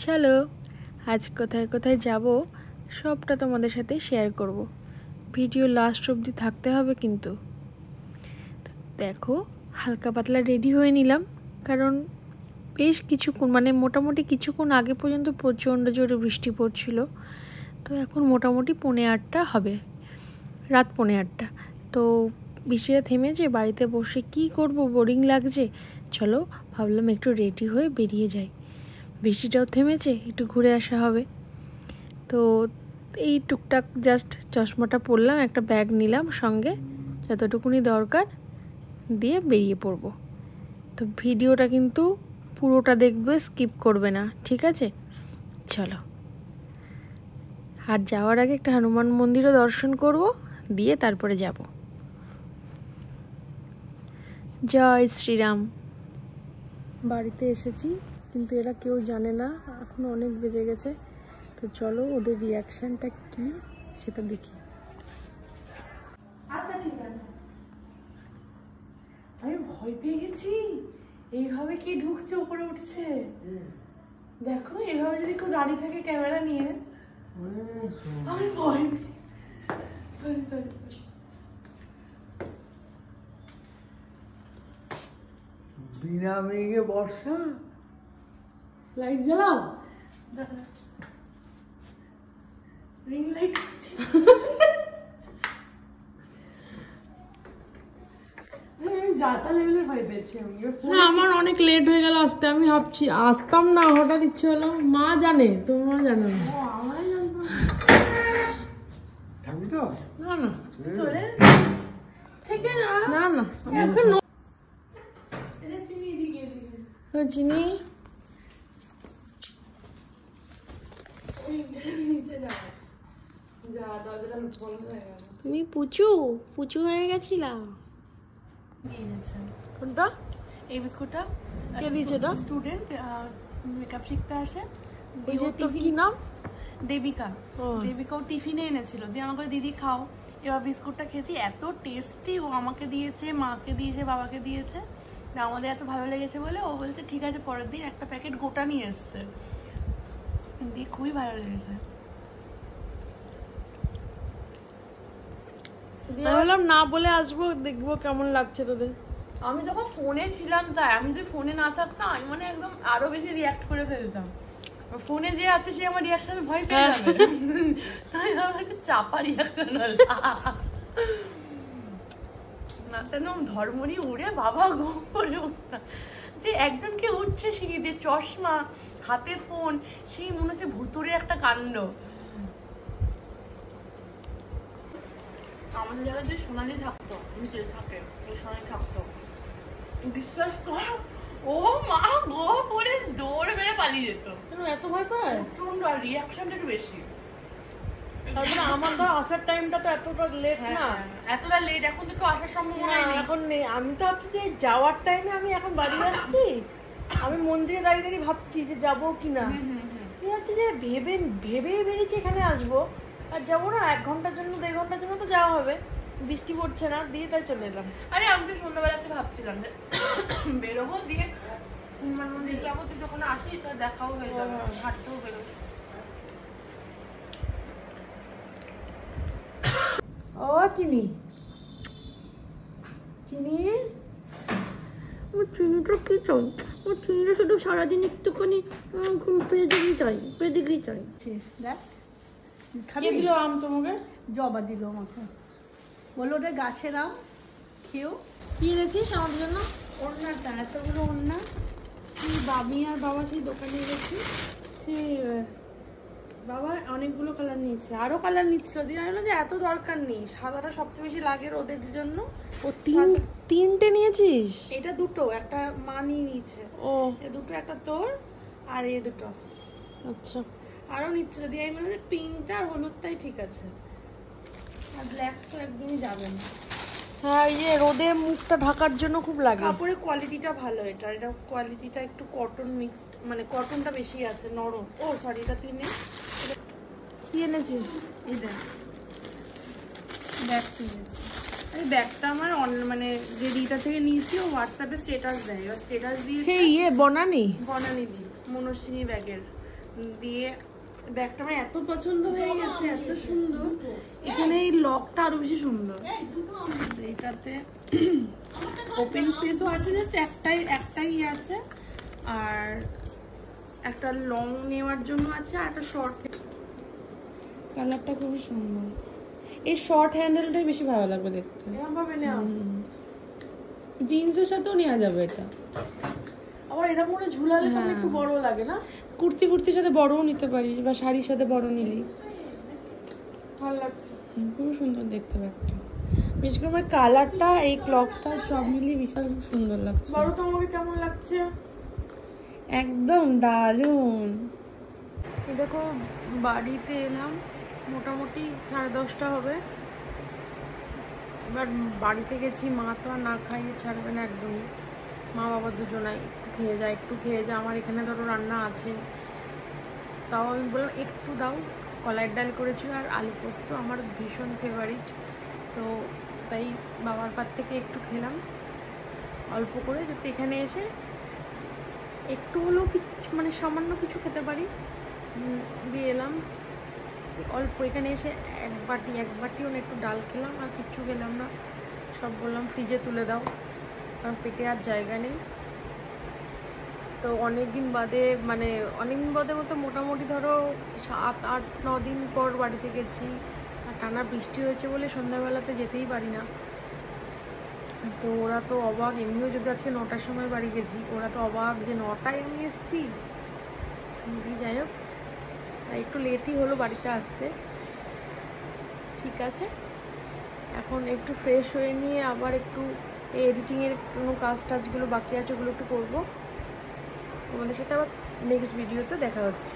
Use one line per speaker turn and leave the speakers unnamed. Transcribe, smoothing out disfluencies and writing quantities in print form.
চলো আজ কোথায় কোথায় যাব সবটা তোমাদের সাথে শেয়ার করব। ভিডিও লাস্ট অবধি থাকতে হবে কিন্তু। দেখো হালকা পাতলা রেডি হয়ে নিলাম, কারণ বেশ কিছুক্ষণ মোটামুটি কিছুক্ষণ আগে পর্যন্ত প্রচণ্ড জোরে বৃষ্টি পড়ছিল। তো এখন মোটামুটি 8:30 হবে, রাত 8:30। তো বৃষ্টিটা থেমেছে, বাড়িতে বসে কি করব, বোরিং লাগছে। চলো ভাবলাম একটু রেডি হয়ে বেরিয়ে যাই। বৃষ্টিটাও থেমেছে, একটু ঘুরে আসা হবে। তো এই টুকটাক জাস্ট চশমাটা পরলাম, একটা ব্যাগ নিলাম সঙ্গে, যতটুকুনি দরকার দিয়ে বেরিয়ে পড়ব। তো ভিডিওটা কিন্তু পুরোটা দেখবে, স্কিপ করবে না, ঠিক আছে? চলো। আর যাওয়ার আগে একটা হনুমান মন্দিরও দর্শন করব, দিয়ে তারপরে যাব। জয় শ্রীরাম। বাড়িতে এসেছি, কিন্তু এরা কেউ জানে না, এখন অনেক বেজে গেছে। তো চলো ওদের রিয়াকশনটা কি সেটা দেখি।
আচ্ছা ঠিক আছে, আমি ভয় পেয়ে গেছি। এইভাবে কি ঢুকছে, উপরে উঠছে, দেখো। এইভাবে যদি কেউ দাঁড়িয়ে থাকে ক্যামেরা নিয়ে, আমি ভয়
বিনা মেঘে বর্ষা।
লাইট জ্বালাও, রিং লাইট।
আমার অনেক লেট হয়ে গেল আসতে, আমি ভাবছি আসতাম না, হঠাৎ ইচ্ছে হলো। মা জানে, তোমরা জানো না।
থাকবি তো?
না না
চলে থেকে না
না না, চিনি তুমি পুচু হয়ে গেছিলা। কোনটা?
এই বিস্কুটটা
কে দিয়েছে? এটা
স্টুডেন্ট মেকআপ শিখতে আসে।
ওই যে তোর কি নাম?
দেবিকা। দেবিকাও টিফিনে এনেছিল, দিয়ে আমাকে দিদি খাও। এবার বিস্কুটটা খেয়েছি, এত টেস্টি। ও আমাকে দিয়েছে, মাকে দিয়েছে, বাবাকে দিয়েছে। আমাদের এত ভালো লেগেছে বলে ও বলছে ঠিক আছে, পরের দিন একটা প্যাকেট গোটা নিয়ে এসছে, দিয়ে খুবই ভালো লেগেছে।
বললাম না বলে আসবো, দেখবো কেমন লাগছে তোদের।
আমি তখন ফোনে ছিলাম, তাই আমি যদি ফোনে না থাকতাম আমি একদম আরো বেশি রিয়াক্ট করে ফেলতাম। ফোনে যে আছে সে আমার রিয়াকশনে ভয় পেয়ে যাবে, তাই আমার একটা চাপা রিয়াকশন হল। না তেন ধর্মনি উড়ে বাবা গো করে উঠতাম। যে একজনকে উঠছে সিঁড়ি দিয়ে, চশমা হাতে, ফোন, সেই মনে হচ্ছে ভুতুরে একটা কাণ্ড। আমাদের জায়গায় যে সোনালি থাকতো, নিচে থাকে, ওই সোনালি থাকতো, বিশ্বাস কর ও মা গো পরে দৌড় মেরে পালিয়ে যেত।
এত ভয় পায়?
প্রচন্ড, আর রিয়াকশনটা একটু বেশি।
তারপরে আমার তো আসার টাইমটা তো এতটা লেট না,
এতটা লেট এখন তো কেউ আসার সম্ভাবনা নেই।
এখন নেই। আমি তো ভাবছি যে যাওয়ার টাইমে আমি এখন বাড়ি আসছি, আমি মন্দিরে দাঁড়িয়ে দাঁড়িয়ে ভাবছি যে যাবো কিনা। ঠিক আছে, যে ভেবেই বেরিয়েছি এখানে আসবো, আর যাবো না 1 ঘন্টার জন্য 1.5 ঘন্টার জন্য তো যাওয়া হবে। বৃষ্টি পড়ছে না, দিয়ে তাই চলে এলাম।
আরে আমি তো সন্ধ্যাবেলাতে ভাবছিলাম যে বেরোবো, দিয়ে হনুমান মন্দির যাবো, তুই যখন আসিস তার দেখাও হয়ে যাবে, হাঁটতেও বেরোবো।
ও চিনি, চিনি, ও চিনিটা কি চাই? ও চিনিটা শুধু সারাদিন একটুখানি পেদিগি চাই, পেদিগি চাই।
দেখ
কে দিল আম তোমাকে?
জবা দিল আমাকে, বললো ওটা গাছের আম, খেয়েও।
কি এনেছিস আমাদের জন্য?
ওড়নাটা, এতগুলো ওড়না, সেই বাবি আর বাবা সেই দোকানে গেছি, সে বাবা অনেকগুলো কালার নিয়েছে, আরো কালার নিচ্ছিল। দিয়ে আমি বললাম যে এত দরকার নেই, সাদাটা সবচেয়ে বেশি লাগে রোদের জন্য।
ও তিনটে নিয়েছিস?
এটা দুটো, একটা মা নিয়ে নিয়েছে।
ও
এ দুটো, একটা তোর আর এ দুটো।
আচ্ছা,
আরো নিচ্ছিল। দিয়ে আমি বললাম যে পিঙ্কটা আর হলুদটাই ঠিক আছে, আর ব্ল্যাক তো একদমই যাবে না।
হ্যাঁ, এই যে রোদে মুখটা ঢাকার জন্য খুব লাগে।
কাপড়ের কোয়ালিটিটা ভালো, এটা কোয়ালিটিটা একটু কটন মিক্সড, মানে কটনটা বেশি আছে, নরম। ও সরি, এটা তুই নে।
কি এনেছিস?
এই দেখ, ব্যাগ কিনেছি। এই ব্যাগটা আমার মানে যে রিটা থেকে নিয়েছি, ও হোয়াটসঅ্যাপে স্ট্যাটাস দেয়, এবার স্ট্যাটাস দিয়ে
সেই বনানি
বনানি দি মনস্বিনী ব্যাগের দিয়ে ব্যাগটা আমার এত পছন্দ হয়ে গেছে, এত সুন্দর। এখানে এই লকটা আরো বেশি সুন্দর। এটাতে ওপেন স্পেসও আছে, জাস্ট একটাই আছে, আর একটা লং নেওয়ার জন্য আছে, আর একটা শর্ট। কালারটা খুবই সুন্দর। এই শর্ট হ্যান্ডেলটাই বেশি ভালো লাগবে দেখতে। এরকম ভাবে নেওয়া
জিন্সের সাথেও নেওয়া যাবে এটা।
আবার এরকম করে ঝুলালে তো একটু বড় লাগে না?
কুর্তি ফুর্তির সাথে বড়ও নিতে পারিস, বা শাড়ির সাথে বড় নিলি
ভালো লাগছে।
খুব সুন্দর দেখতে ব্যাগটা। বিশেষ করে আমার কালারটা, এই ক্লকটা সব মিলিয়ে বিশাল সুন্দর লাগছে।
বড়টা আমাকে কেমন লাগছে?
একদম দারুণ।
এই দেখো বাড়িতে এলাম, মোটামুটি 10:30 হবে। এবার বাড়িতে গেছি, মা তো আর না খাইয়ে ছাড়বে না একদমই। মা বাবা দুজনাই একটু খেয়ে যা। আমার এখানে ধরো রান্না আছে, তাও আমি বললাম একটু দাও। কলাইয়ের ডাল করেছিল আর আলু পোস্ত আমার ভীষণ ফেভারিট, তো তাই বাবার পাত থেকে একটু খেলাম অল্প করে, যাতে এখানে এসে একটু হলেও কিছু মানে সামান্য কিছু খেতে পারি। দিয়ে এলাম অল্প, এখানে এসে এক বাটিও না, একটু ডাল খেলাম আর কিচ্ছু খেলাম না। সব বললাম ফ্রিজে তুলে দাও, কারণ পেটে আর জায়গা নেই। তো অনেকদিন বাদে বলতে মোটামুটি ধরো 7-8-9 দিন পর বাড়িতে গেছি। আর টানা বৃষ্টি হয়েছে বলে সন্ধ্যাবেলাতে যেতেই পারি না। তো ওরা তো অবাক, এমনিও যদি আজকে 9টার সময় বাড়ি গেছি, ওরা তো অবাক যে 9টায় আমি এসেছি। যাই হোক, একটু লেটই হলো বাড়িতে আসতে। ঠিক আছে, এখন একটু ফ্রেশ হয়ে নিয়ে আবার একটু এডিটিংয়ের কোনো কাজগুলো বাকি আছে, ওগুলো একটু করবো। তোমাদের সাথে আবার নেক্সট ভিডিওতে দেখা হচ্ছে।